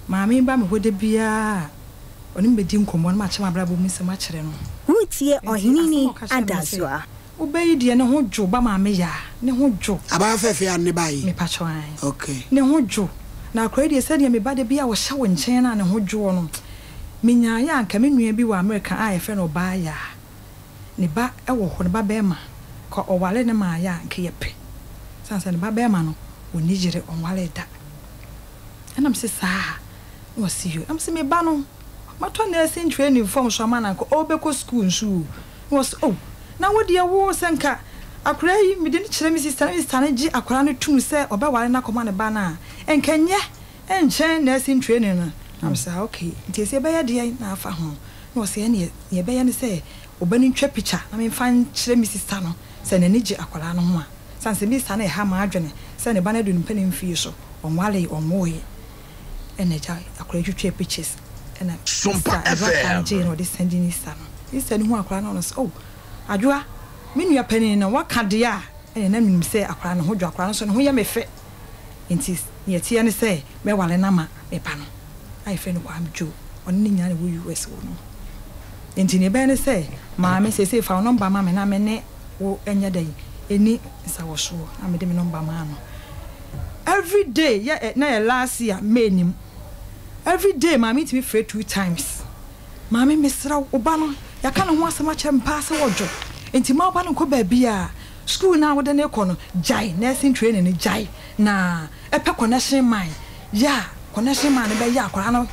Maame ba me hode bia oni mbedi nkomo na ma chema brabo mi se ma kire no Wutie ohinini adazwa Obeyi de ne ho dwo ba maame ya ne ho dwo aba fefe an ne bai me pacho an okay ne ho dwo na akra de se de me ba de bia wo hye wo nchen na ne ho dwo no minya ya anka me nua bi wa America yfriend oba ya ne ba ewo ho ne ba be ma ko owale ne ma ya anka yepe sansa ne ba be ma no oni jire onwale da enam se saa no see you am se me ba no mato na sin training form so ma na ko obeko school nsu was oh na wo de wo senka akura yi me de ni kire mi sister na gi akura no tum se obewale na koma ne ba na enkenye enchen na sin training na am say okay nti se be ya de na afa ho no se ne ye be ya ne se obani ntwa picture na me fan kire mi sister no se na ni gi akura no ho a sanse mi sister na e ha ma adwene se ne ba na do ni mpani mfie so onwale onwoye eneja akura twetwe pictures ena SOMPA FM no de sending sister no sister ni ho akura no so oh adwoa me nua pani na waka de a na nim se akura no ho dwo akura no so no ho ye me fe nti ye tie ne se me wale na ma me pa no ai fe no kwa amjo onni nya ne wo US wo no nti ne be ne se ma me se fa number ma me na me ne wo enya dai eni sa wo so na me de me number ma no every day yeah na last year me nim every day ma me to be free 2 times ma me mesra oba no ya ka no ho asema chempa se wodwo enti ma oba no ko ba bia school na wo de ne ko no jai nursing training ni jai na epe connection mine ya connection man be ya akora no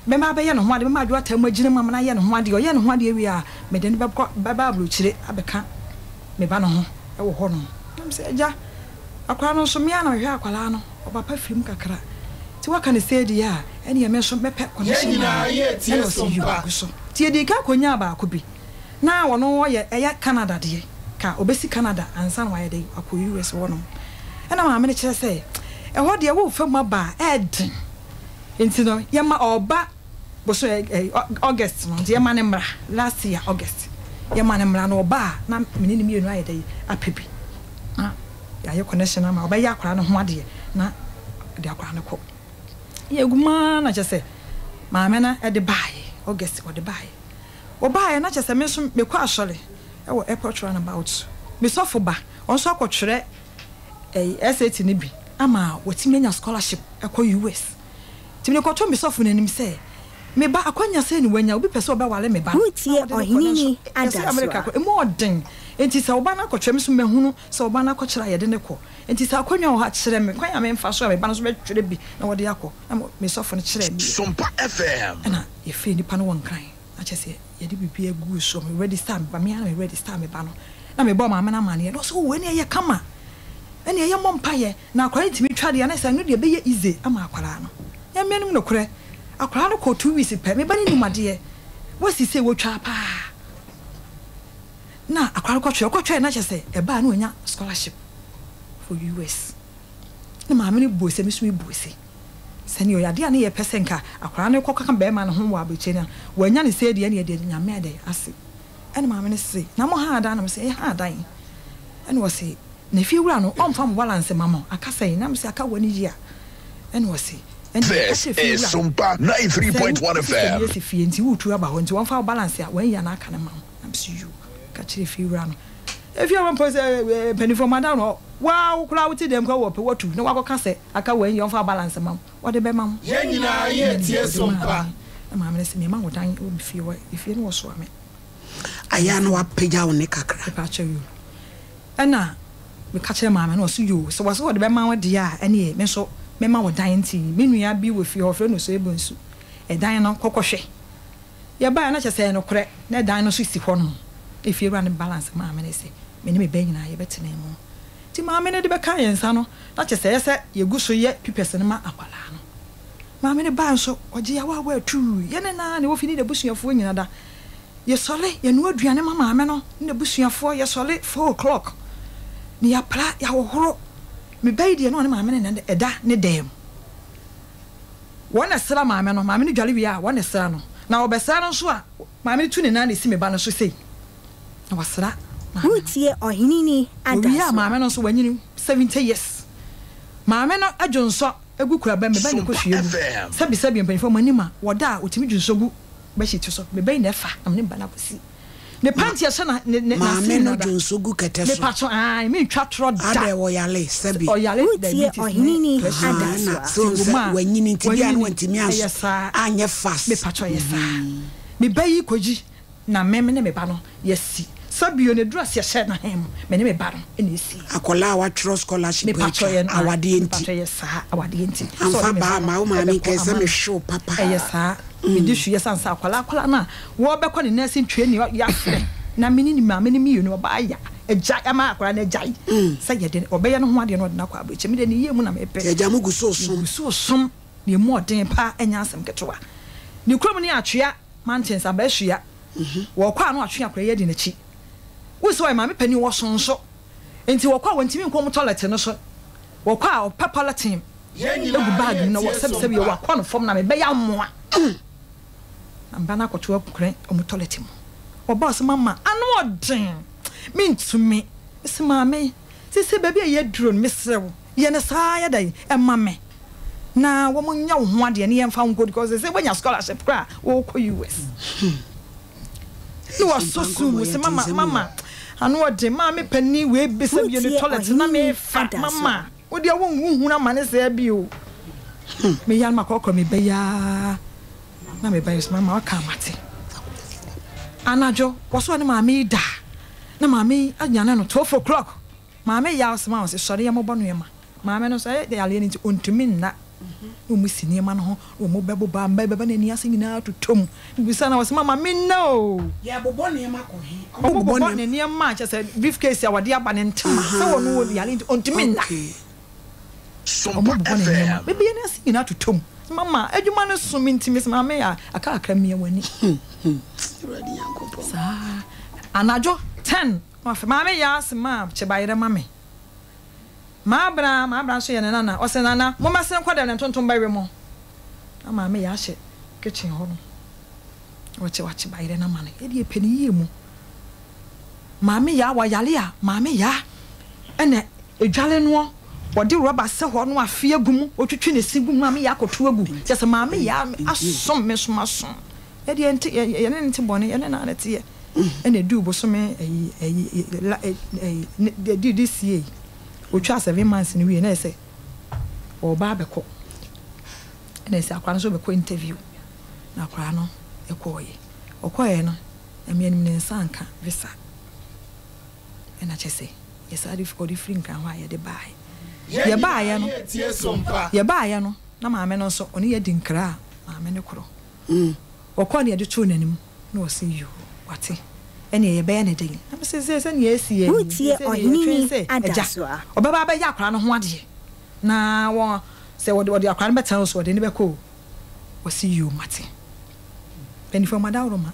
be ma be ye no ho ade be ma adwo atam agine ma na ye no ho ade o ye no ho ade wi a me de ne be bablu chire abeka me ba no ho e wo ho no am se ja akora no so me ana hwe akwala no obapa firim kakra ti waka ne se di ya ene ye me so mepe connection na ye tie SOMPA ti edi ka konya ba akobi na wono wo ye Canada de ka obesi Canada ansan wa ye de akọ US wono ena ma me kire se e ho de wo fam ba ed enti no ye ma oba boso August no de ye ma ne mra last year August ye ma ne mra no oba na menini mienu aye de apebi ya ye connection ma oba ya akora no ho ade na de akora no ko ye guma na kire se ma me na e de bae August wo de bae oba na kire se me so me kwa asole e wo airport runabout me sofo ba onso akotwere SAT ni bi ama wotimi nya scholarship ekọ US timi ko to me sofo nanim se me ba akwanya se ni wanya obi pese oba wale me ba Wutie ohinini adaswa America ko emo odin enti se oba na akotwere me so mehunu se oba na akotwere ayede ne ko enti se akwanya o ha kire me kwanya me mfa so me ba no so betwere bi na wode akọ na me sofo no kire me SOMPA FM na ye fe ni pa no won kan a chese ye di bibi egu so me ready start ba me ana me ready start me ba no na me bo ma na ma ne no so we ne ye kama ene ye mompa ye na akwara ntimi twade ya na se no de be ye easy ama akwara no ya menim no kure akwara no ko 2 weeks pe me ba ni numade wasi se wo twa pa na akwara ko twa na chese e ba na onya scholarship for US na ma me ni bo se mi so mi bo se sani oyade ane ye pesenka akwara ne kokka be ma ne ho wa abeche na wanya ne se de ne de nyame ade ase ene ma me ne se na mo ha ada na me se ha adan ene wo se na fi wura no omfa mo balance mama akasai na me se aka wani ji a ene wo se this is SOMPA 93.1 FM yes fi enti wutu aba ho enti wonfa balance a wan ya na aka ne mama na me se you ka chire fi wura no if you want pose penny for madam no wow kula wuti dem ko wo pe watu na wakoka se aka wan ya wonfa balance mama wo de be mama ye nyina ye tie SOMPA na mama ne se me ma wodan obi fi wo ifi ne wo so ame aya no apeja wo ne kakra pa che you ana me ka che mama no so you so wo de be ma wo de a ene me so me ma wodan ti me nua bi wo fi ho fre no so ebonsu e dan no kokohwe ye ba na che se no kore na dan no so si ho no if you run balance mama ne se me ni me be nyina ye betene mu ti mama ne de be kan yensa no na che se ye guso ye pipes ne ma akwala no mama ne ba nso oje ya wa atu ye ne na ne wo fini de busuafo nyina da ye sole ye no aduane mama me no ne busuafo ye sole 4:00 ni ya pra ya wo horo me bai de no ne mama ne na eda ne dem wona sra mama no mama ne dwale wi a wona sra no na obesra no so a mama ne tu ne na ne si me ba no so sei na wasra Wutie ohinini adaswa wi a mama no so wanyini 70 years mama no adwonso egu kura ba me ba ne ko hwe sabi mpanifo manima woda otimi dwusogu ba hyetu so me ba na fa am ne ba na kosi ne panti ase na ma me no dwusogu kete so me pato me twa tro da ade wo yale sabi oyale ohinini ada so wanyini tibia no wantimi aso anye fast me pato yesa me ba yi koji na me ne me ba no yesi sabio ne dura se hye na hem me ne me ba no ene esi akola wa tro scholarship me pato ye awade enti pato yesa awade enti so ba ma wo ma me kese me show papa yesa me di hwe yesa nsa akola na wo be ko ne nursing training ya fre na mini ni ma me ni mi no ba ya eja ama akola na ejai say ye de obeya no ho ade no de na kwa abeche me de ne yemu na me pe eja mu guso som ne mu odin pa enya asem ketewa ni krom ni atwea mountains abahua wo kwa no atwea akora ye de na chi wo so ma me pani wo sonso enti wo kwa wantimi nkom toilet no so wo kwa pepala team egu bag no wo sebi wo kwa no fom na me be ya moa amba na akoto akukran omu toilet mu wo boss mama anu odin me ntumi isi maame sisi baby ye drone mesew ye ne saa ya dai e mame na wo mo nya wo ho ade ne ye mfa nko because say when your scholarship kra wo ko US no was so soon say mama anu odin maame pani we be se bi ne toilet na me fa mama wo de wo hu na mane say bi o me yan makoko me be ya na me ba yes mama aka mate anajo woso ne maame da na maame anyana no 12 o'clock maame ya osma se sori ya mobo no yema maame no say de ale ni ontumi nna no musi ne ma no ho wo mo bebo ba mba beba na ni ase nyina totom bisa na wose mama me no ya bobo ne ma ko he bobo ne ne ma cha say briefcase ya wade aba ne ntam say wo no wo de ale ontumi nna SOMPA FM bebe ne ase nyina totom mama adwuma no so mintimi maame ya aka akra me wani ready yankopo sa anajo 10 maame ya asema chebayire mame ma bra so ye nana o se nana mo masen kwada ne tonton bawe mo na maame ya hye kitchen ho no o che bayire na mane e die pani ye mu maame ya wa yale a maame ya ene edwale no wodi rubber se ho no afie gum otwetwe ne sigum maame ya akoto agu se maame ya asom me so masom e die enti ye ne enti bone ye ne na na tie ene du bo so me this year otwa 7 months ni we na say o ba beko ene say akwa no so beko interview na akwa no ekoye okoye no emianim ne nsanka visa ena chese yesadi for the free nkan wa ye de bai ye ba ya no ye ba ya no na maame no so oni ye di nkra maame ne kro okọ ne ye de cho nanim na o see you wate ene ye be ne dey na se ne esi ye utie ohini adasoa obaba ba ya akra no ho ade na wo se wo de akra no betan so de ne be ko o see you mate beni for madawroma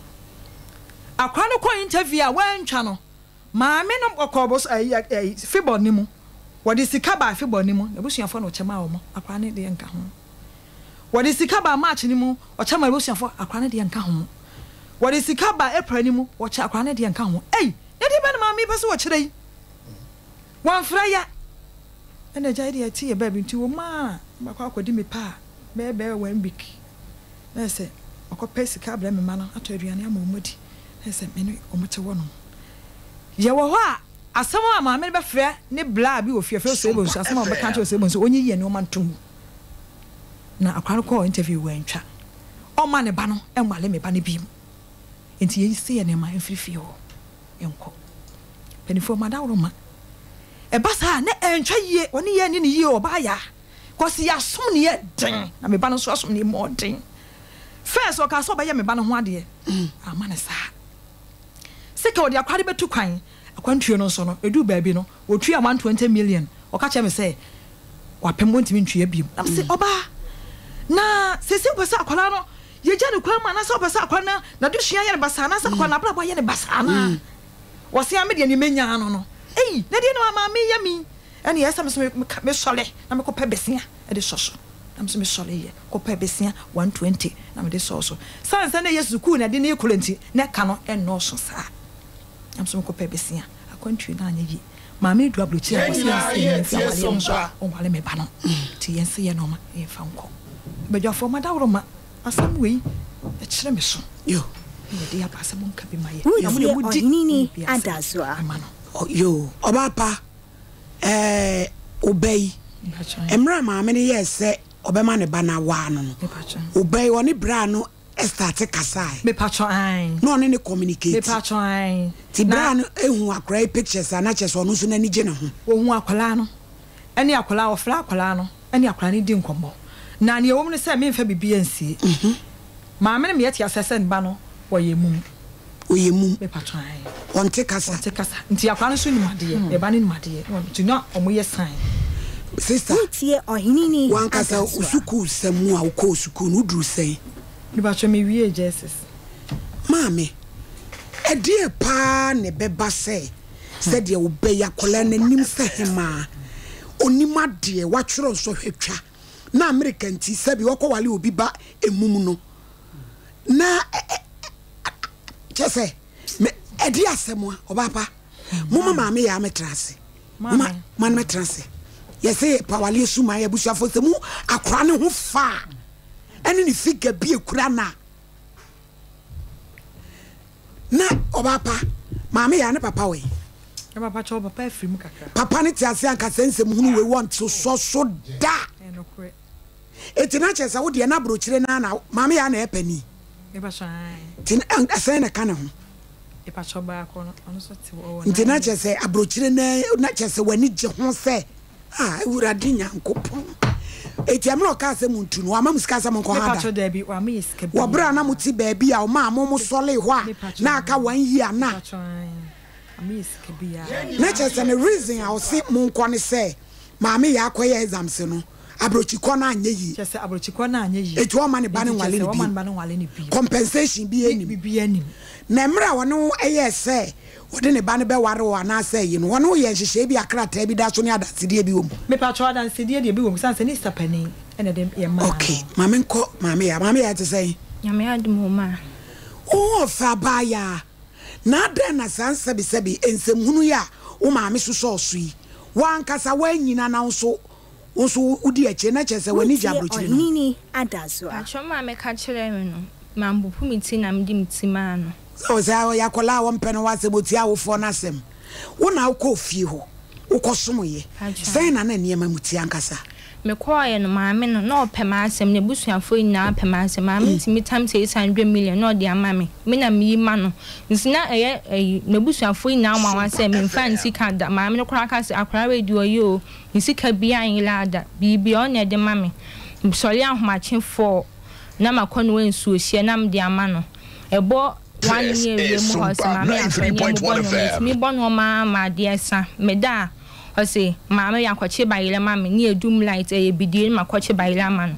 akra no ko interview a wantwa no maame no okobos fibo ni mu wodi sika ba fibo ni mu ebusuafo no chema wo mo akra ne de nka ho wodi sika ba march ni mu o chema ebusuafo akra ne de nka ho wodi sika ba april ni mu o cha akra ne de nka ho ei ne de be na maame pese wo kire yi wan fraya ene jaide ya tie ba bi nti wo ma makwa akodi me pa be 1 week na se okope sika bra me ma no ato aduane ama omodi na se me ne omote wo no ye wo ho a asemo a maame be frɛ ne bla bi ofiefie so ebo so asemo be kan to so ebo so onyi ye ne o mantum na akwaro ko interview wantwa o ma ne ba no enwale me ba ne biem enti ye se ye ne ma enfrifie ho enko penifo madawroma e ba sa ne entwa ye oni ye ni ye o ba ya kosi ya som ne ye den na me ba no so asom ne mo den first o ka so ba ye me ba no ho ade ama ne sa sika o de akwade betu kwan akwantuo no so no edu baabi no wotua 120 million o ka che me say wapem wontimi ntua biem na se oba na sesi pesa akwala no ye gya ne kwan ma na se pesa akwala na do hia ye ne basa na se akwala na bra ye ne basa na wo se ame de ne menya no ei na de no ma me ya mi ene yesa me sole na me ko pa besia e de soso na me sole ye ko pa besia 120 na me de soso sanse na yesu ku na de ne ekulenti na ka no eno so sa am so ko pa besia akwantu na anya yi Mami do abrochi a wale so o wale me ba no ti yense ye no ma ye fa nko bedwafo ma dawro ma asam wei e kire me so yo ye de ya pasam nka bi ma ye na mo de mudi ni adaso a yo obapa obey emra ma me ne yese obema ne ba na wa no obey oni bra no start kasai me patcho ai no ne communicate me patcho ai ti bra no ehu akrai pictures ana cheso no so na ni je ne ho ohu akwala no eni akwala ofra akwala no eni akwala ni di nkombo na ne ewom ne se me mfa bibia nsie ma me ne me yeti asese nba no oyemum me patcho ai onte kasa nti akwala no so ni made ye e ba ni made ye nti no omoye sign sister tie ohini ni wan kasa usuku semu a uko usuku no duru sei ni ba cho me wie Jesus mame edie pa ne beba se de obey akola nanim se hema onima de watworo so hwetwa na America nti se bi wokowale obi ba emum no na chese me edi asemo obapa mama mame ya metrase mama man metrase yese pa wale suma ya busuafo se mu akora ne ho fa ene ni figure bi ekura na obapa mama ya ne papa we papa cho papa afrim kakra papa ne tiase anka sensem hunu we want so da enokre etina chesa wo de na brochire na mama ya na epani e ba shan tin asen na kana ho e pa cho ba ko no so ti wo na ntina chesa abrochire na chesa wani je ho se ewurade nyankopon etiamro ka se muntu no ama musika se monko hada e pa cho da bi wa me iska bi wo bra na muti ba bi a o ma mo sole ho a na aka 1 year na na chesa ne reason a o se monko ne se maame ya akoye exams no abrochiko na anye yi chese abrochiko na anye yi etu o ma ne ba ne wale ne bi compensation bi enim na mra wono eye se wode ne ba ne be ware wo na se yi no wono ye hihye bi akrata bi da so ne adasedie bi wom me pa cho adasedie de bi wom sanse ni sapani ene dem ye ma okay maame nko maame ya te say nyame adum ma o fa ba ya na da na sanse bi sebi ensem hunu ya o maame so so yi wan kasa wanyina na nso udi eche na chese wani jabrochire no nini adaso a choma me ka kire me no mambu pumiti na mdi mtima no so za ya kola wo mpeno wase boti awofo na sem wo na ukọ fie ho ukosomoye sai na niema muti ankasa me kwaye no maame no na opema asem ne busuafo nyina opema asem maame ntimi tam 600 million no de amame me na mi ma no nsina eye ne busuafo nyina ma wase me mfa nsika da maame no kora ka se akora we di oyo nsika bia nyila da bibi o ne de mame sori ahomache for na makono we nsuo hie na me de ama no ebo 1 year we mu ho se maame afanye mi bono ma de esa me da ose maame yakwache bayile mame ni edum light bidie makwache bayile ma no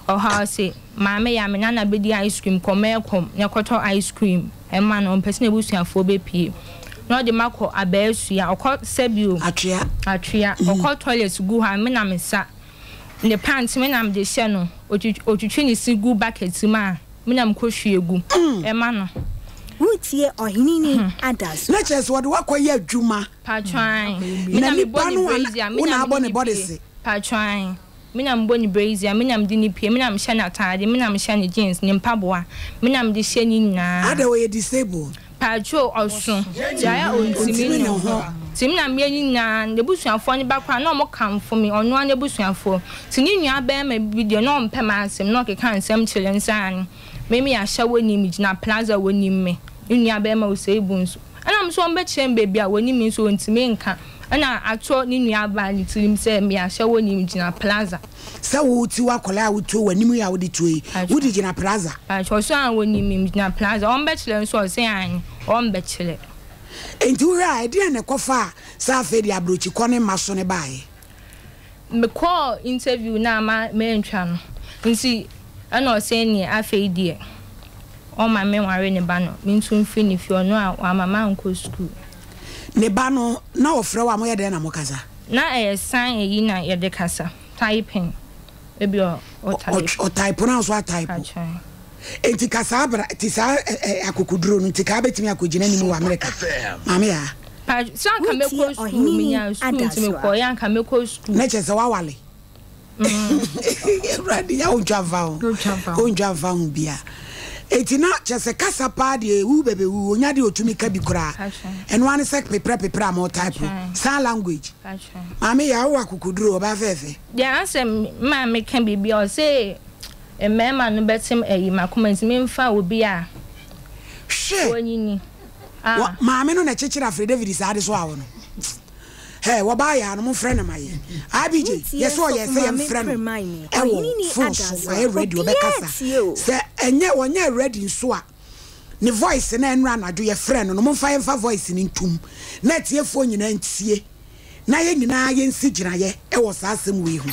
oha ose maame ya me na bedi ice cream komekom yakoto ice cream e ma no mpese na busuafo be pie no de mako abesu ya okọ sebio atria okọ toilet gu ha me na mesa ne pants me na me de hye no otwitwi ni si gu bucket ma me na mkohwie gu e ma no utie ohini ni adaso na chese wode wakoye adwuma patwan me na me bonu una abone body se patwan me na mboni brazier me na mdi ni pie me na mhye na atade me na mhye ni jeans ni mpaboa me na mdi hye ni na ada we disabled patro osun ya ontimi no ho tim na me ni na nebusuafo ni bakwa na mo kamfo me onu an nebusuafo tini nua ba ma video no mpem asem no keka ansem chile nsan me ya hyawo ni mi gina plaza woni me nua ba ma osebunso ana mso mbe chem baby a woni mi so ontimi nka ana ato ni nua ba ni tirim se me ya hyawo ni mi gina plaza se wo ti wakola wo to wani mu ya wo di toyi wo di gina plaza so so an woni mi gina plaza on be chile nso se an on be chile enti wo ra ide na kofa sa fe di abrochi kone maso ne bae me call interview na ma me ntwa no nti ana o se ni afa die o ma me ware ne ba no me ntu mfi ni fi ono a mama nko school ne ba no na ofre wa mo ye de na mo kasa na sign eyi na ye de kasa typing ebi o type na so type enti kasa abra ti sa akokuduro no ti ka betimi akogina ni mu wa America mama ya so anka meko school minya school ntimi ko ya anka meko school na chese wa wale ready ya onja va bia etina chese kasa pa de wu bebe wu onya de otumi ka bi kura eno ane sek pepra mo type sign language mama ya wo akukuduro ba fefe de ansem ma me kan bibia o say emema no betim eyi makomenti me mfa obi a onyini mama no na chechira Fred David sa ade so awo no hey wo ba ya no mo frɛ na maye abj yes o yes say am frɛ no e wo so ready obekasa se enye wonye ready nso a ne voice na enra na do ye frɛ no mo mfa yemfa voice ni ntum na tie fo nyina ntie na ye nyina ye nsi gyina ye e wo sa asem we hu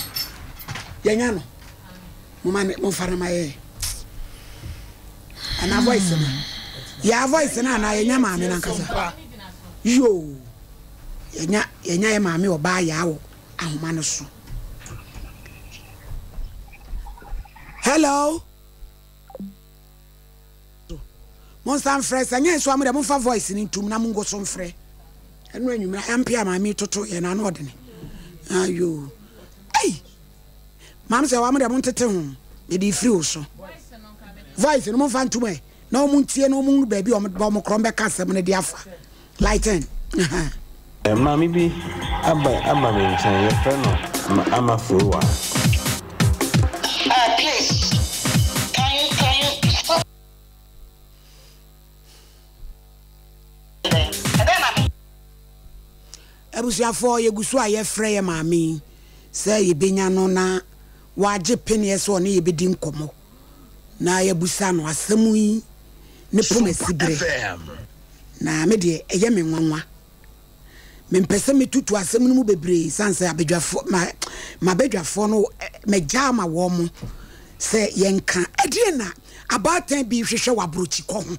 ye nya no mo fara maye ana voice na ya voice na ye nya ma me na kasa yo yenya ye maame oba ya wo ahoma no so hello mon san frɛ sanya so amure mon fa voice ni ntum na mon go so mfrɛ enu anwumra ampia maame toto ye na na odene ayo ai maam se wa amure mon tete ho ye di free wo so voice no mon fa ntum e na mon tie no mon baabi o mo krombe ka asem ne di afa lighten Mami bi aba me nchen ye friend no ama frowa. Please. Can you stop? Abusuafo ye gusu a ye frɛ ye maami sɛ ye benya no na waje pene so ne ye bedi nkomo na ye busa no asɛm yi ne pomasibre na me de eye me nwanwa me mpese me tutu asɛm no mu bebre sanse abedwafo ma bedwafo no me jama wo mo sɛ yenka edie na abatan bi hwehwɛ wabrochi kɔ ho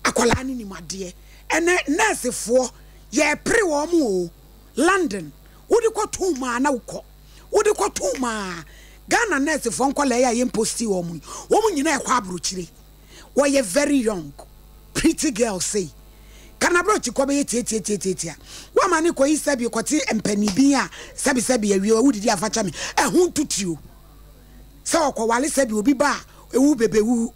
akola ni nimade ene nursefo ye pre wo mo London wodi kɔ tuma na wokɔ wodi kɔ tuma Ghana nursefo nkola ya yemposti wo mo nyina ekɔ abrochire wo ye very young pretty girl say kana brochi ko be tietia wa mane ko yisabi ko ti empani bi a sabi awie wudi di afacha me ehun tutio se okɔ wale sabi obi ba ewu bebewu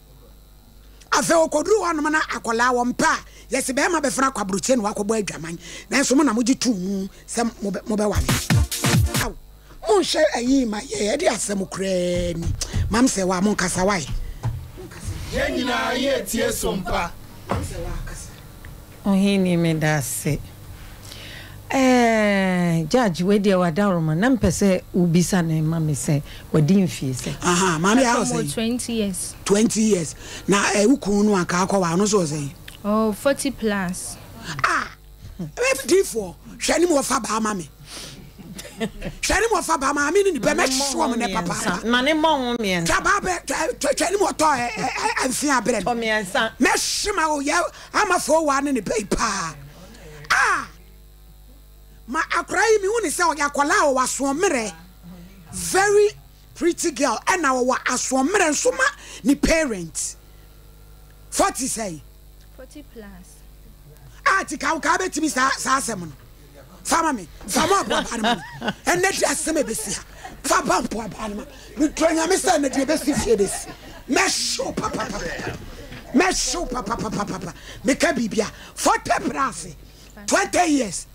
afa okoduru wa no na akola wo mpa yesi be ma be fra kwa brochi no akɔbɔ adwaman na enso mo na mogi tu mu se mo be wale aw mo hwe ayi ma ye de asɛm kra ni mam se wa mo nkasa wai ye nyina ye tie sompa se wa kasa ohini me dase judge we dia wadaroma na mpese ubisa na mama se wadi mfie se aha mama ya say 20 years na ukunu no aka akwa wa no so say 40 plus we D4 hwani mo fa ba mama hwani mo fa ba mama ni be me hwo mo ne papa na ne mo ho mien taba be hwani mo to anfi abre to miensa me hwema o ya amafo wa ne be pa ma akrai mi woni se o yakola o waso mere very pretty girl and na o aso mere nso ma ni parents 40 say 40 plus ti ka betimi sa asem no fama me fama bo anama en na di asem ebesia fa bampo abanama mi tronya me say na di ebesi fie des me show papa me ka bibia 40 plus 20 years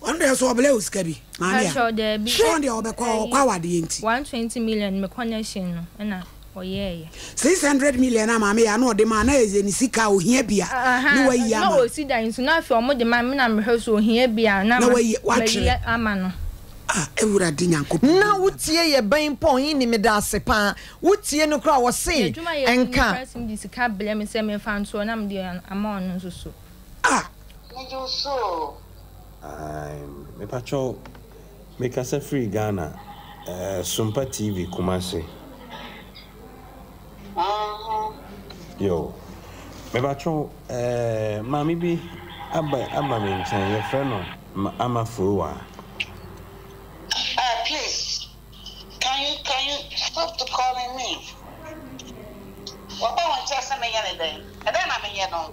one day so obele uskabi mania sure there be sure dey obekọ kwa wade enti 120 million me connection no na oyeye 600 million na mama ya na ode ma na eze ni sika ohia bia ni wayi ama na o si dan so na afi omo de ma me na me hwe so ohia bia na wayi ama no ewura de nyankop na wutie ye ban pon yi ni me da sepa wutie no kra wo se enka di sika bele me se me fa nso na me de ama ono nso so me do so me pacho me kasa free Ghana SOMPA TV Kumasi yo me pacho mami bi aba me nchen ye friend no ama frowa please can you stop calling me What I want to say, anything, and then I'm here no.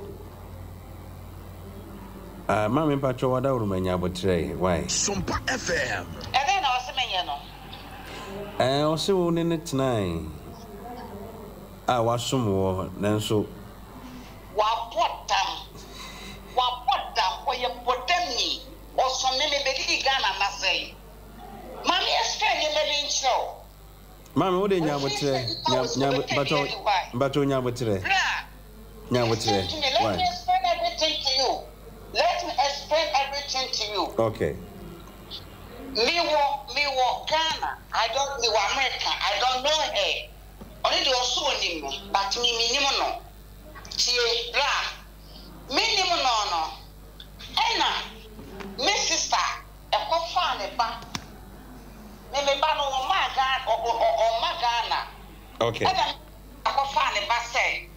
Mammy Pacho, what I would many about today. Why? SOMPA FM. And then I was saying, I also in it tonight. I was some more than so. What for your potemi or some baby Ghana must say. Mammy is trying to live in show. Mammy, what did you have today? But on your today. Now, what's today? Let me explain everything to you. Let me explain everything to you. Okay. Me walk Ghana. I don't know America. I don't know her. Only the also name, but me minimum no. See, bra. Minimum no. Ena, me sister, a coffin ba. Me ba no Ghana or Ghana. Okay. Ena, a coffin ba say.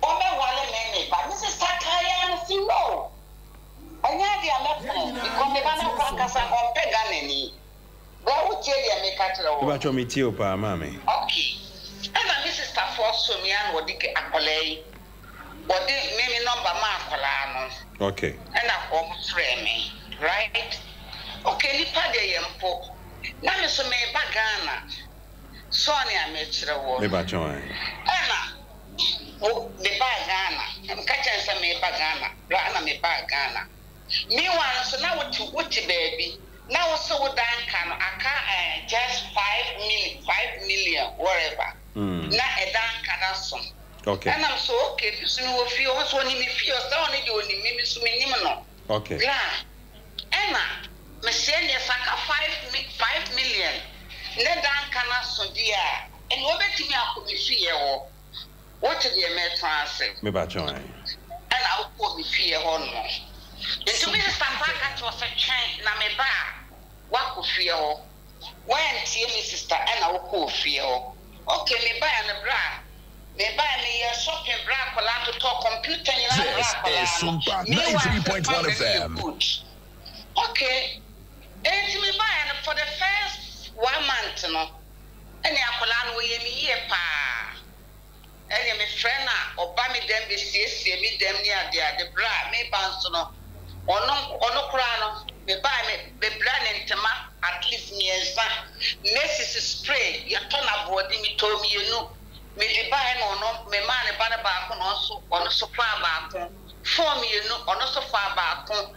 Ome wale me, but Mrs. Takaya no zero. Anya dia me because me ba na kwa kasa on peganeni. Where would you make at all? About your meteor, mammy. Okay. And my sister forced me and what did I what did maybe number Marcolano? Okay. And I almost me, right? Okay, Nipa de Yampo. Now, Miss May Bagana. Sonia Metro. About join. Anna. Oh, the Bagana. I'm catching some May Bagana. Rana me Bagana. Meanwhile, so now what you baby? Now so Dan can I can't just 5 million, whatever. Now a Dan can okay. And I'm so okay. So you feel also need me feel so only do maybe so minimum. Okay. Emma, Messiah Saka 5 million. Let Dan can so dear. And what bet me I could be fear. What to be a metro? Me about join. And I'll put me fear on more. Into me, Stampa was a chain, Nameba. What could feel? When see me, sister, and I will feel. Okay, me buy and a bra. Me buy me a shopping bra for to talk computer. This is SOMPA 93.1 FM. Okay. And me buy and for the first 1 month, no. And the Apolan will ye pa. And my friend, Obama them be me them near the bra, me bounce no. Ono krano me buy me brand ntema at least miensa Messi spray ya tona body me to me you me di buy no me man ba na ba ko no so ono so fa ba ko form you know ono so fa ba ko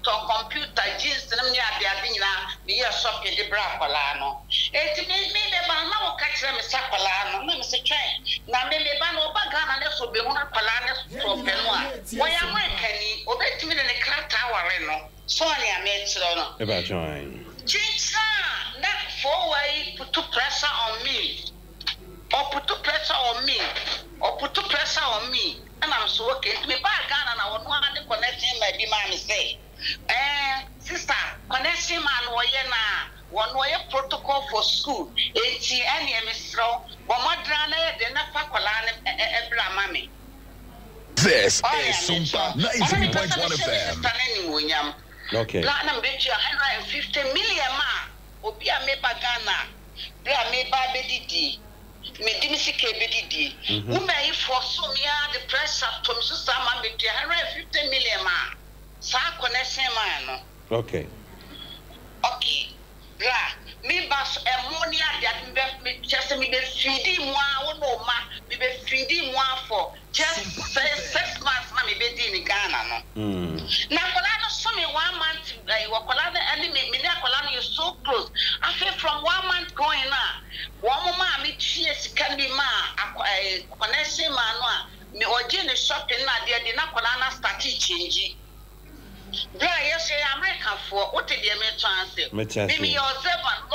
computer jeans na me ade nyina me ya shop de bra kwala no eti me ba na wo ka kire me sakwala no me se twen na me ba no ba Ghana na so be hu na kwala na so pe no a wo ya Americani obetimi ne krata aware no so ani ametro no e ba join jinsa na for why put pressure on me or put pressure on me or put pressure on me and I'm so okay me ba Ghana na wo no ade connection my be man say sister connection man wo ye na one way protocol for school. Eti any emistro, Bomadra de Napacolane Ebra Mammy. This is SOMPA 93.1 FM. Okay. Platinum bet you 150 million ma. Obia me bagana. Bra me babedi. Me dimisi kebedi. Woman for Sumia the press up to Mrs. Sama bet you 150 million ma. Sa connection man. Okay. Okay. Me bas ammonia that me just me be feeding one no ma me be feeding one for just 6 months na me be in Ghana no. Na kola no so me 1 month wakola the enemy me na kola no is so close. I feel from 1 month going na one ma me tie sika bi ma connection ma no a me oje ne shopping na de na kola na start change. Bra yes American for what did you make transfer? Maybe your servant.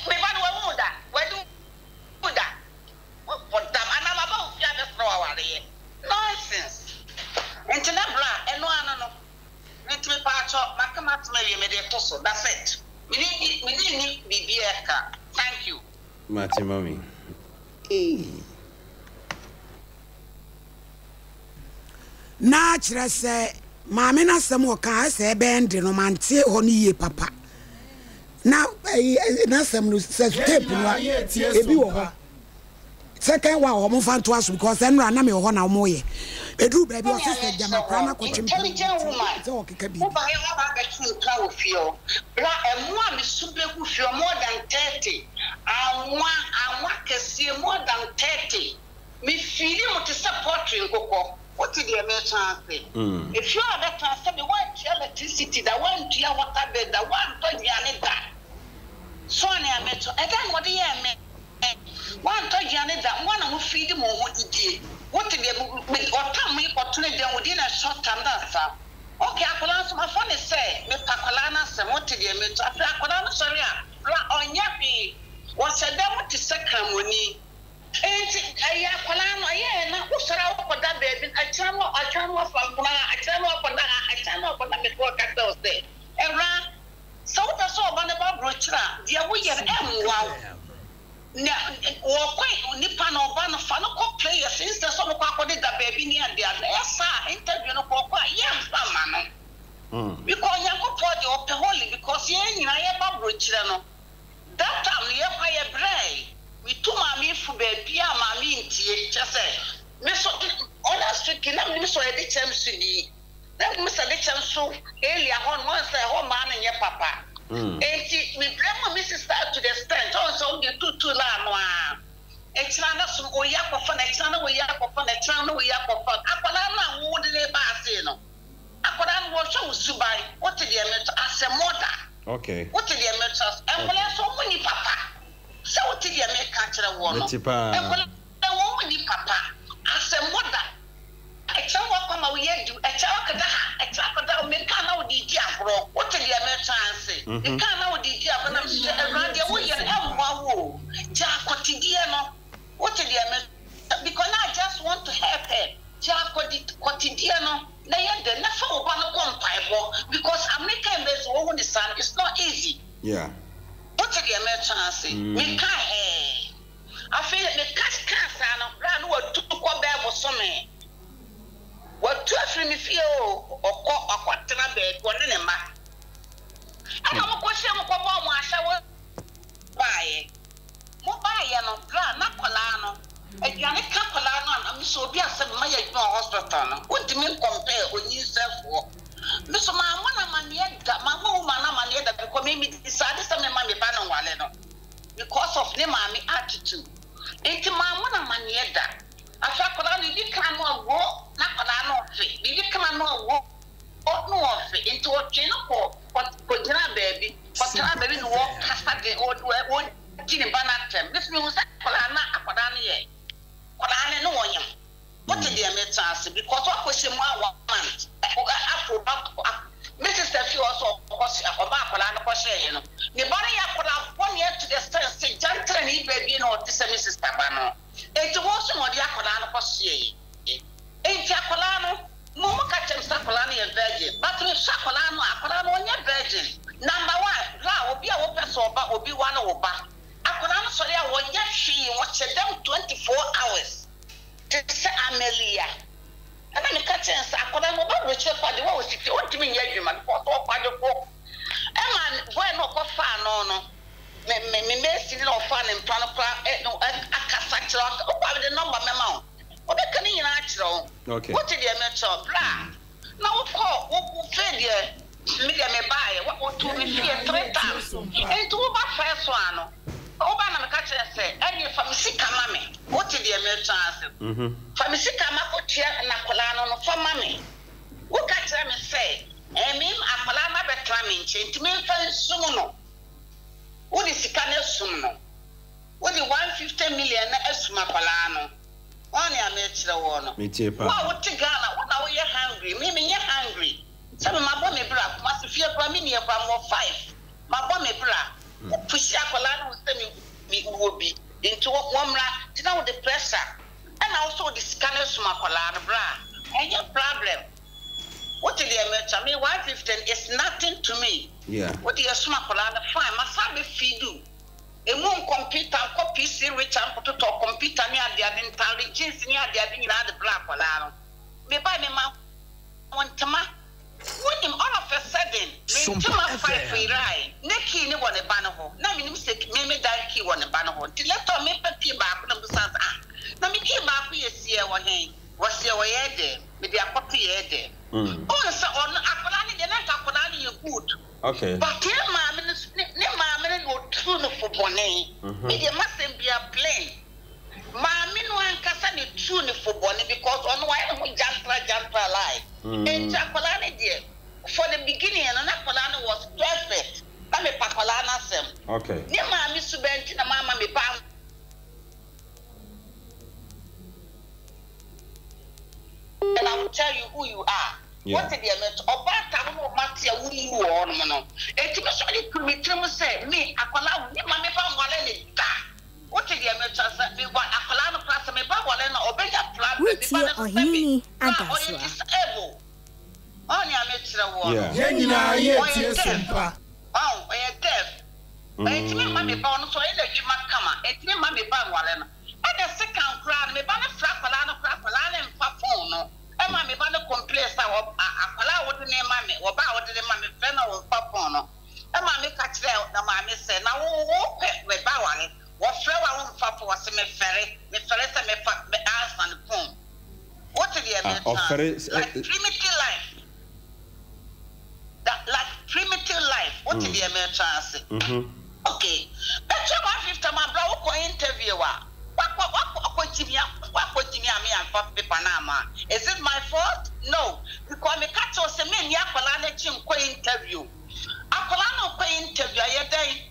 Me ban wa muda. Where do muda? What them another about ya throw away. Nonsense. Into na bra eno ano. Let me patch up makamat me de toso. That's it. Me need bibieka. Thank you. Mati mommy. Na kyerɛ sɛ maame na sɛm wɔ kan sɛ bɛn de no mante hɔ no yie papa Now, some tape no ebi wo ho. Second one o mo fan to us because enra na me ho na mo ye. Edu baby o sister jama kra na ko chim. Intelligent woman. So okeka bi. Wo ba ye wa ba betu nka ofio. Bra emu a me sube ku fio more than 30. Anwa kese more than 30. Me feel mo to support nkoko. What did you make chance? If you are that transfer, the one to electricity, the one to your water bed, the one to the anita. So I met again what do you mean? One to Janetta, one who feed him or what did what did you or come me or turn it down within a short time? Okay, I will answer my phone. Say, Miss Pacolana, and what did you make? After Pacolana, sorry, on Yappy was a devil to ceremony. I Pacolana, yeah, now who's around for that baby? I can't walk from I can't walk on the before cat those days. And ran so that's all about Brochra. Dear, we have wow. Quite Nippon or Van Fanoco players since the summer did the baby near the other interview no young man. We call Yanko Podi of the Holy because you ain't about Brochano. That time, you have a bray. We two mammy for baby, mammy in tea, just say, Miss Honest, I'm Miss Edition City. That Mr. Edition so earlier on once a home man and your papa. And we blame Mrs. Star to the stand, also get too long. It's not some Oyako fun, it's not Oyako fun, it's not Oyako fun. Apolana wouldn't Basino. Apolan was so Subai. What did you admit as a mother? Okay. What did you admit us? And when I saw money, papa. So what did you make catch a woman? And when the woman, papa, as a mother. I tell what come away, I tell a child make out the diablo. What did you make chance? You can't know the diablo around your way and elbow. Jack Cotidiano. What did you make? Because I just want to help her. Jack Cotidiano. They are the never one of one because American based woman is son. It's not easy. Yeah. What did you make chance? Me can't. I feel the cash cancer and ran what took what bad was some. What two of me feel or what bed, one in a mat. I have a question of what shower buy. Mobile and not Colano. A Janet Capolano, I'm so dear, said my hospital. What do you mean compare when you self for? Mr. Mamma Manietta, my woman Manietta, because maybe decided some money banner wallet because of the mammy attitude. Ain't Mamma Manietta. I thought you can't walk, not Colano, you can't walk. No, into a channel for dinner, baby. For dinner, baby, walk past the old one. Banatem. This means that Colana, Apodania. Colana, no one. What did you make chance? Because what was your month? Mrs. Steffi also was about Colana Coshe. The body of 1 year to the stand, gentle and he baby, no, this is Mrs. Tabano. It was more the Acolana Coshe. Ain't Jacolano? Mama catch him Sacolani a virgin, but with Sacolano, Acolano, and your virgin. Number one, La will be a open sober, will be one over. Acolano, sorry, I was yet she watched them 24 hours. To say Amelia. And then the catch and Sacolano, but which your party was if you want to be young, man, for all part of work. And bueno, go far, no. Me see no fun and plan of no, I can't such a the number memo. Okay. What did you mention? Blah. Now, what failure? Million may buy what to be fear 3 times. And to over first one. Obama catch and say, and you from Sika Mammy. What did you mention? From Sika Makotia and Nacolano for Mammy. What catch them and say, I mean, Apolana Betraming, to me, Sumo. What is Sicania Sumo? What the 150 million as Mapolano? Only I met the one. Me too, Papa. What to Ghana? What are you hungry? Maybe you're hungry. Some of my bomb bra must feel for me near more 5. My bomb bra. Push up a lot of me will be into one to know the pressure. And also the scanners from my bra. And your problem. What did you met? I mean, 115 is nothing to me. Yeah. What do you smack fine? My son, if you do. A moon computer, copy, see, which I'm put to talk computer near the intelligence near the black one. Me buy me, ma, want to ma. When him all of a sudden, me SOMPA FM. Neki ni one banaho. Na minim se me dan ki one banaho. Ti leto me peti ba ko na busa na me ki ba ko yesie wo hen. Wo se wo ye de. Me de akoto ye de. On se on akola ni de na akola ni ye good. Okay. But ne maame no true no for bone. Me de masem bia plain. Maame no ankasa ne true no for bone because on why no jantra lie. And akola ni de for the beginning and akola was perfect. Na me pakola na sem. Okay. Ne maame subenti na mama me pa. And I will tell you who you are. Yeah. What did you mean? About time no matter who you are, no. It me so dey permit say me akola ni mama pa wale ni da. What did you mean? Say me wa akola no class me pa wale no obeja plan me ba na so disabled. On ya me tire wo. Yeah, nyina ye tie SOMPA. Oh, we are deaf. Enti me mama pa no so e na twuma kama. Enti me mama pa wale no. E the second crown me ba na fra akola no mfa phone no. Emma me ba no complain say akwala wo de ne ma me wo ba wo de ma me fe na wo papa no Emma me ka kire na ma me say na wo pe me ba wale wo fre wa wo papa wo se me fere say me fa me answer the phone. What did you mean? Like primitive life. That like primitive life. What did you mean chance? Okay. But you want 50 man bro ko interview wa. Is it my fault? No. Because me catch us a man yakola na chim ko interview. Akola no ko interview ayedai.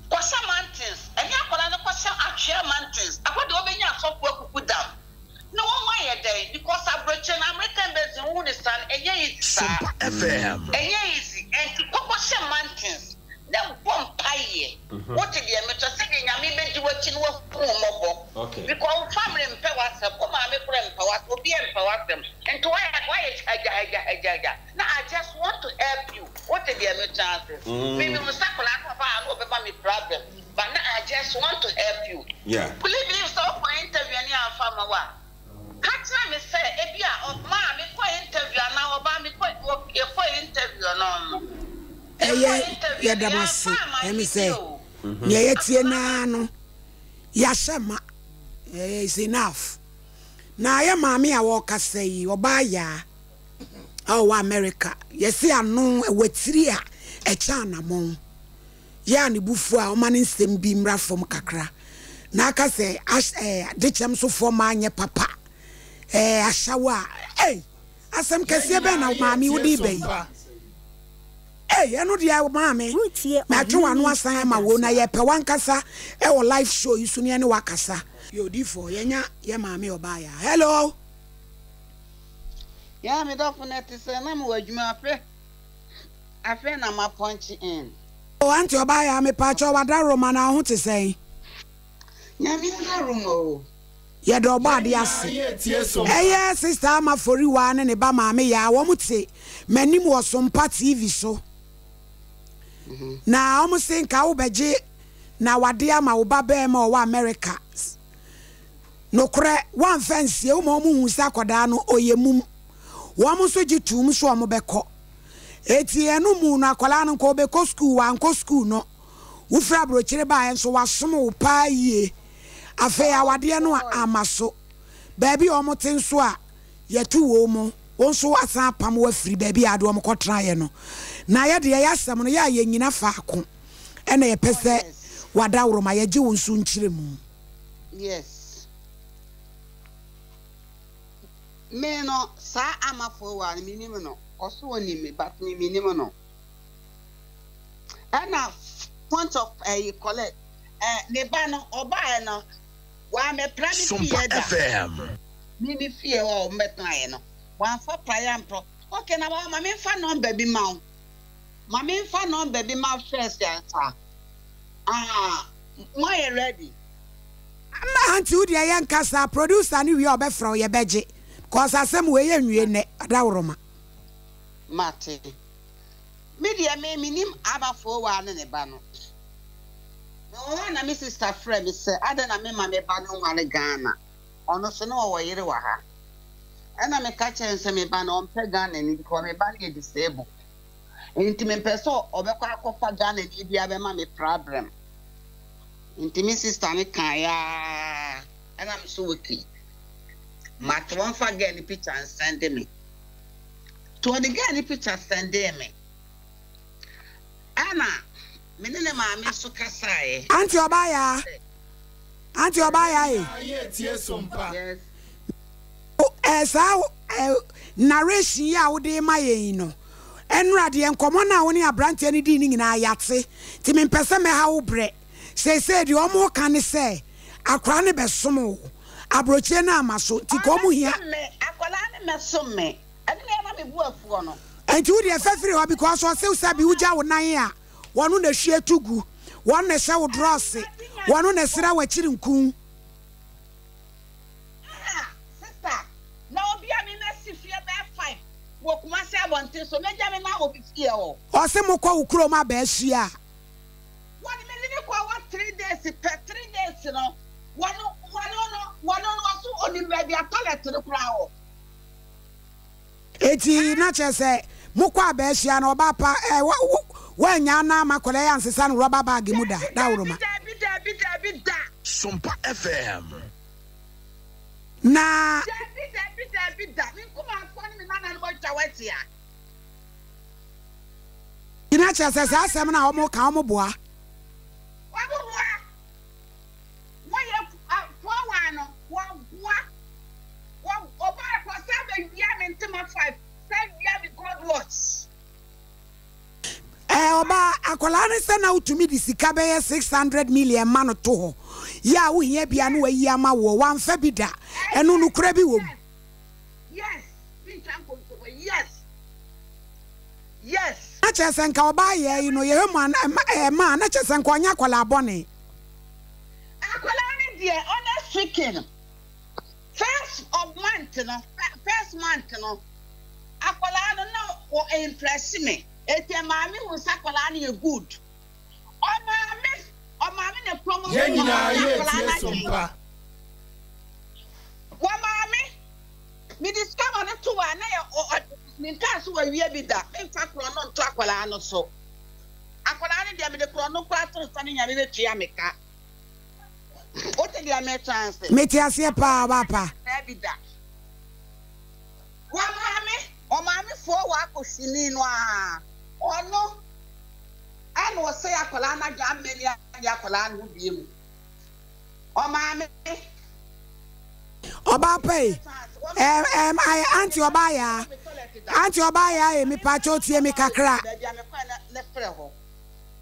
Kwasa mountains. And yakola no kwasa actual mountains. Akwa de obenya afọ kuku dam. No one ayedai because abrochen American based who understand enye is SOMPA FM. Enye easy. And kwasa mountains. Them bomb pie. What did you mean to say? Yami be watching what mobo. Okay. Because family empower them, come on, me empower, to be empower them. And to why now I just want to help you. What did you mean chances? Maybe Musakula I know about me problem. But now I just want to help you. Yeah. Believe me, so for interview any farmer wa. Catch me say, Ebia of ma me for interview now about me for interview no. Yeah, damasi. Let me say, yeah, tie na no. Yashema, is enough. Na ya mami a woka say, oba ya. Oh, America. Yesi anu wetiri a echa na mon. Ya ni bufu a o mani nsem bi mra fom kakra. Na aka say dechem so for manye papa. Ashawa. Hey, asem kese be na mami wudi be. Hey, I know the mama. Na twa no asan ma wo na ye pe wankasa e wo live show isu ne ne wakasa. Yo D4 yenya ye mama oba ya. Hello. Yeah, me definitely say na mo adwuma afe na ma punch in. Oh, auntie oba ya me pa cho wada Roma na ho te sen. Nya mi na Roma. Ye do ba de ase. Eh sister ama fori wa ne ba mama ya wo mute. Manim wo SOMPA TV so. Na almost think I will be na wade ama wo ba ma wo America. No kre one fence ye mo hu sa koda no oyemum. Wo mo so gitum so mo beko. Eti enu mu na akola no ko be ko school wan ko school no. Wo fra bro kire ba enso wasom wo pa yie. Afa ya wade no amaso. Baby o mo tin so a yetu wo mo. Onso asan pam wa firi baby ado mo kotra ye no. Na ye de ye asem no ya ye nyina faako. Ena ye pese wada woroma ye gi wonsu nkyire mu. Yes. Me no sa amafo wa ni minim no. Oso woni me but me minim no. Ena point of collect ne ba no oba e no wa me private SOMPA FM. Mimi fie o metan ye no. One for prior pro. Okay, now mama fa number bi ma. Mama fa number bi ma first answer. Why ready? Ma auntie udi ayan kasa producer ni wi obefra ye beje. Cause asem we ye nwie ne adawroma. Mate. Media me minim abafo wa ne ba no. No na me sister friend me say ada na me mama ba no wale Ghana. Ono so no wo yire wa ha. And I make a chance me ban on Pegana because me ban get disabled. Inti peso obekwa akọfa Ghana ni bia be ma me problem. Inti me sister ne kan ya and I'm so wicked. Ma to one fa get the picture and send me. To the get the picture send me. Anna, me ne ma me so kasa e. Auntie Obaya. Auntie Obaya. Yes, SOMPA. Yes. Esa narration ya wo de ma ye no. Enra de enkomo na wo ne abrante ne di ni nyina yate. Ti me pese me ha wo bre. Say de omo ka ne say akra ne besom abrochie na amaso ti ko mu hia. Akola ne mesom me. Ade na me bu afuo no. Enti wo de fafiri ho because o se usabi uja wo nan a wonu na hwie tugu. Wonu na hye wo dross. Wonu na sira wa chiri nkun. Na obi a me na sifie be 5 wo kuma se abonte so meja me na wo fifie o se mo kwa ukuro ma ba ahia wani me ni kwa 3 days per 3 days no wano so oni me bia toilet no kura o eti na chese mo kwa ba ahia na oba pa wa nya na makole ya nsesa no rubber bag mu da wuruma bi da SOMPA FM na ina chese sa asem na omo ka omo boa oba akola ne se na utumi di sika be 600 million man to ho ya wo hia bia no wayi ama wo wan fa bi da enu no kura bi wo yes na chese nka oba ye no ye ma na chese nka onya akola abone akola ne die honest speaking first month no akola no o impress me ete maami wo sakola na good o maami ne promo Yenina yes SOMPA wa maami mi discover na to wa na mi ka so wa wie bi da in fact no nto akola no so akola ne dia me de kro no kwa to sta ne nya me betua me ka o te dia me chance me ti ase pa papa bi da wa maami o maami fo wa akosini no a ono ano say akola na ja mmeli ya akola no biem o maami oba pay I auntie Obaya e mi pa cho tie mi kakra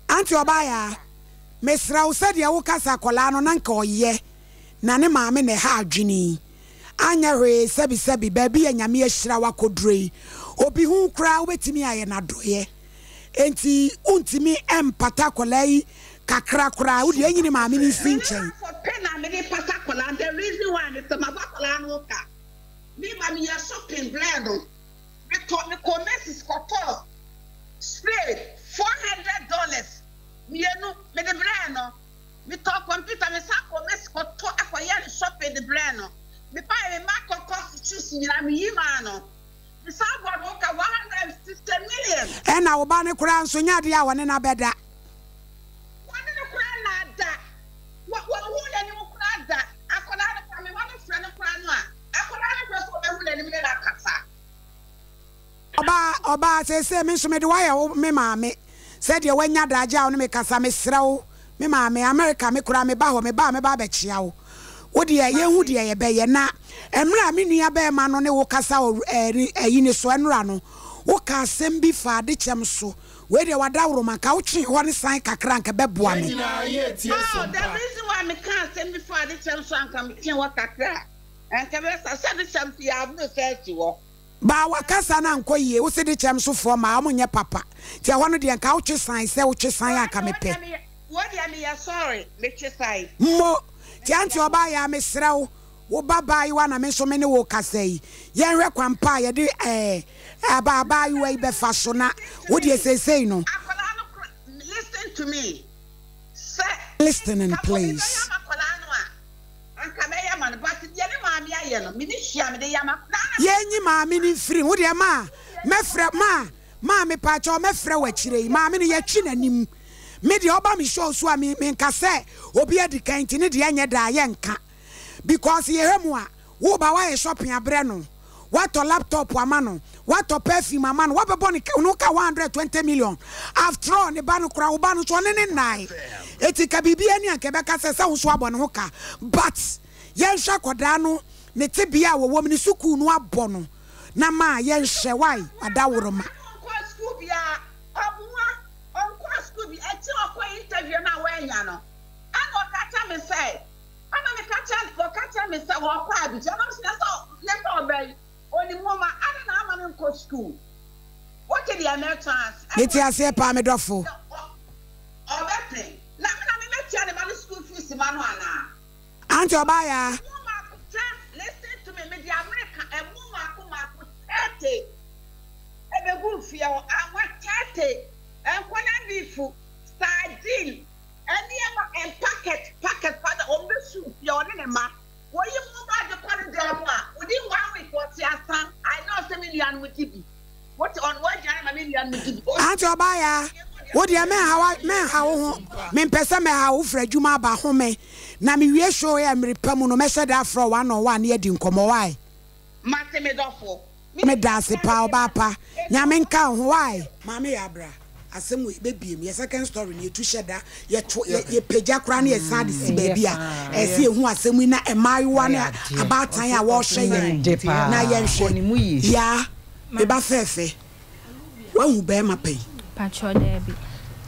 auntie Obaya mesra wo said ya wo kasa akola no na nka oye na ne maame ne ha adwini anya hwe sebi ba bi anyame ahyira wakodrei obi hu kra wo betimi aye na doye enti untimi empata akola yi kakra kra wo de anyini maame ni sinchen the reason why is my bakola no ka me ma me shopping brand me commerce koto spray $400 me no me the brand no me talk computer me sa commerce koto akoya shopping the brand no me buy me mark cost choose me na me yima no me sa go ka 160 million e na wo ba ne kura nso nya de a wone na beda wone ne kura na da wo ya ni kura da akola na ka me ma no frɛ no kura no a akola na kura so be hu na ni me na kasa oba se me so me de wa ya me maame se de wanya da agya wo me kasa me srawo me maame America me kura me ba ho me ba be chia wo wo de ye hu de ye be ye na emra me nua be ma no ne wo kasa ayi ne so enra no wo ka asem bi fa de kyem so we de wada woro maka wo twe ho ne san kakra nka beboa me the reason why me can't asem bi fa de kyem so anka me tien wo kakra anka be sa de kyem fi ya no search wo ba wakasa na nkoyie wo se de kyem so fo ma amonye papa ti ho no de nka wo twe san se wo twe san aka me pe wo de me ya sorry me twe sai mo ti anti Obaya me srawo wo baba yi wa na me so me ne wo kasai ye hwe kwampa ye de baba yi we be fa so na wo de sesei no listen to me sir listening please ye nyi maami ni free wo de ma me fra ma maame pacho me frɛ wachire maame ne yɛtwi nanim me de oba me show so a me nka sɛ obi adi kan ti ne de anya da ye nka because ye hemu a wo ba wa shopping abrɛ no what laptop ama no what perfume ama no what be boni no ka 120 million after all ne ba no kura wo ba no so ne nai eti ka bibia ni anka be ka sɛ wo so abɔ ne ho ka but yen hwa koda no ne tebia wo wom ne suku no abɔ no na ma yen hwɛ wai adaworo ma school bia abua on school bi eti okọ interview na wanya no ana okacha me say ana me kacha me say wo kwa abija na me say so obey oni mama ana na ama me ko school what the Americans neti ase pa me dofo obey na me metia ne ba school fees ma no ana anti obaya listen to me the America e mu ma 30 ebe gu fia o awa 30 enkwana bifu sardine eni ema en packet father o be soup ya one ne ma wo yi mu ba de kwani dem a within 1 week what ya san I know 7 million with tibi what on what jana ma million with tibi anti obaya wo de me hawo ho me pesa me hawo fra djuma ba ho me na me wie show ya me repam no me shed afro 101 na yedi nkomo wai mate me dofo me da se pa oba pa nya me nka ho wai mama ya bra asem we bebiem ye second story na etu sheda ye peja kra na ye sad si baby a ese ehu asem na emayiwa na abatan a wo hwe ye na ye hwe ya me ba fefe wa hu be ma pai Pacho Debbie.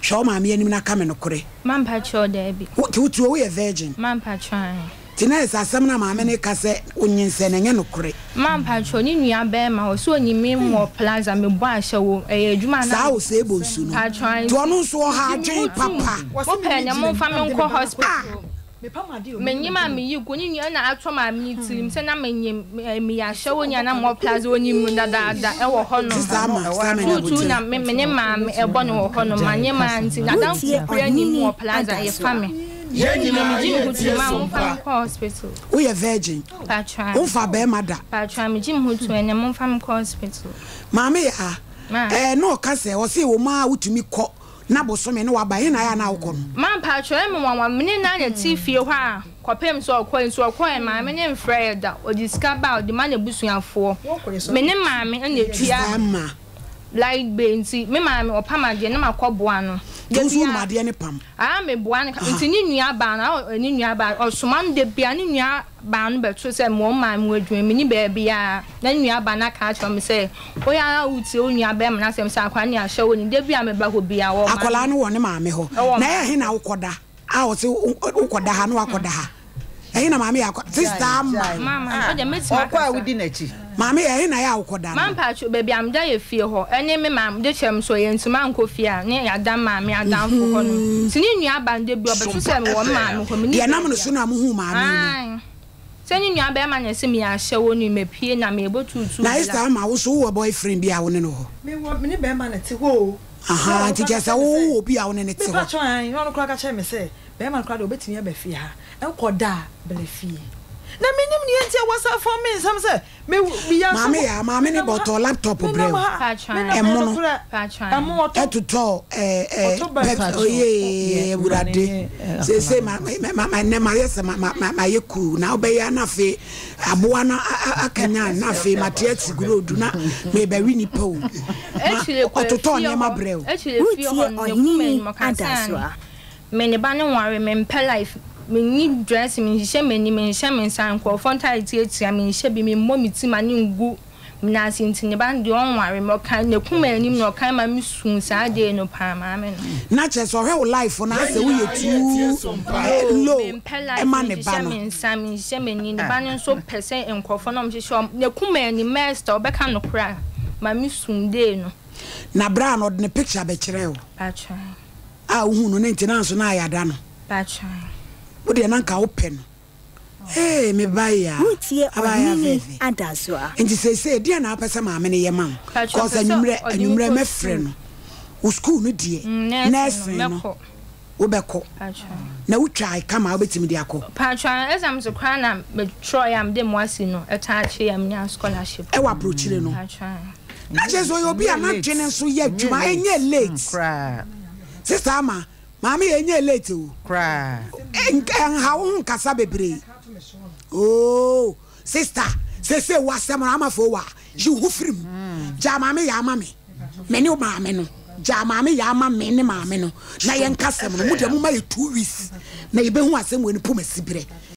Show mama anim na ka me no kore. Man Pacho Debbie. Tutu we virgin. Man Patron. Tina is asem na mama ne ka se onyense na nye no kore. Man Pacho ni nua be ma o so ni me mo plaza me bo ahye wo adwuma na. Sa o se bonsu no. Patron. To no so ha adwen papa. Wo pe nya mo fa me nko hospital. Menyima me yi ko ni nua na atwa ma me tirim se na menyim me ya hye wo nya na mo plaza onim dada e wo ho no. Tutu na me ne ma me e bo no wo ho no manyema anti na dan fura ni mo plaza e fa me. Yenina ye tie mo fa ko hospital. We virgin. Patron. Wo fa be mada. Patron me jim hutu ene mo fa me ko hospital. Mama ya no ka se wo se wo ma wutumi ko na bosome ne waba he na ya na wokɔ no man patro em wanwa mene na na tifie hɔ a kɔpem so ɔkɔ ma me ne mfrɛ da odiska ba odi ma na busuafo me ne maame na etua like benti me maame opamade na makɔboa no Josu ma de ne pam me boa ne nti ni nua ba na ni nua ba ɔsoma de bia ni nua ba no beto sɛ mo maame wadwuma me ni ba bia na nua ba na ka kyerɛ me sɛ oya uti onua ba me na sɛ akwa ne ahye woni de bia me ba hɔ bia wo akola no wɔ ne maame hɔ na yɛ he na wokɔda a wo se wokɔda ha no akɔda ha ɛhe na maame yakɔ sister mama o de metima akɔ a wodi nachi maame ɛhe na ya wokɔda no man patro baby am da ye fie hɔ ɛne me mam de kyerem so ye ntuma nkɔ fie a ne ya da maame adamfo hɔ no tini nua bande bi obeto sɛ me wɔ maame hɔ me ni ye nam no so na mo hu maame no sɛ ni nua ba ma na se me ya hye wɔ ni mepie na me ebotutu na sister ma wo so wo boyfriend bi a wo ne no hɔ me ni be ma na te hɔ aha ti jesa wo obi a wo ne ne te hɔ me patro an no kra ka kyerɛ me sɛ be ma kra de obetimi aba fie ha enkoda bele fie na minim ni entia wasa for me sam say me ya maame ne bottle laptop brew emo no patron etuto oye burade se ma ne ma yes ma yeku na obeya na fe aboa na akanya na fe matiati gurodu na me ba wini po otuto ne ma brew fie ho ne kuma adaso me ne ba ne ware me mpe life me ni dress me hye me ni me hye me san ko fonta etiatia me hye bi me mo miti ma ne ngu na asinti ne ba de on ware me kan ne kuma anim no kan ma me sun sa de no pa ma me no na che so hwe life na ase wo yetu low e ma ne ba no me san me hye me ni ne ba ne so pese enkofo no me hye ne kuma ani master obeka no kra ma me sun de no na bra no de picture be kire o patron hu no ne ntina so na ayada no patron wo de na nka wo pɛ no me ba ya Utie onini adazo a nti se dia na apɛ sɛ maame ne yɛ ma cause anwumre me frɛ no wo school no die nurse no wo bɛkɔ na wo try kama wo betimi de akɔ patron exam so kra na me try am de mo asi no eta ache am nya scholarship e wa approach re no patron na je so obi a na dwene so ye adwuma enye late Cry. sister ama maami enye late o Cry. en ha wo nkasa bebre oh sister se wasem na ama fo wa you hu frim ja maami ya ama me ni o maami no ja maami ya ama me ne maami no na ye nkasem no mu de mu ma ye 2 weeks na ye be hu asem we ni puma sibre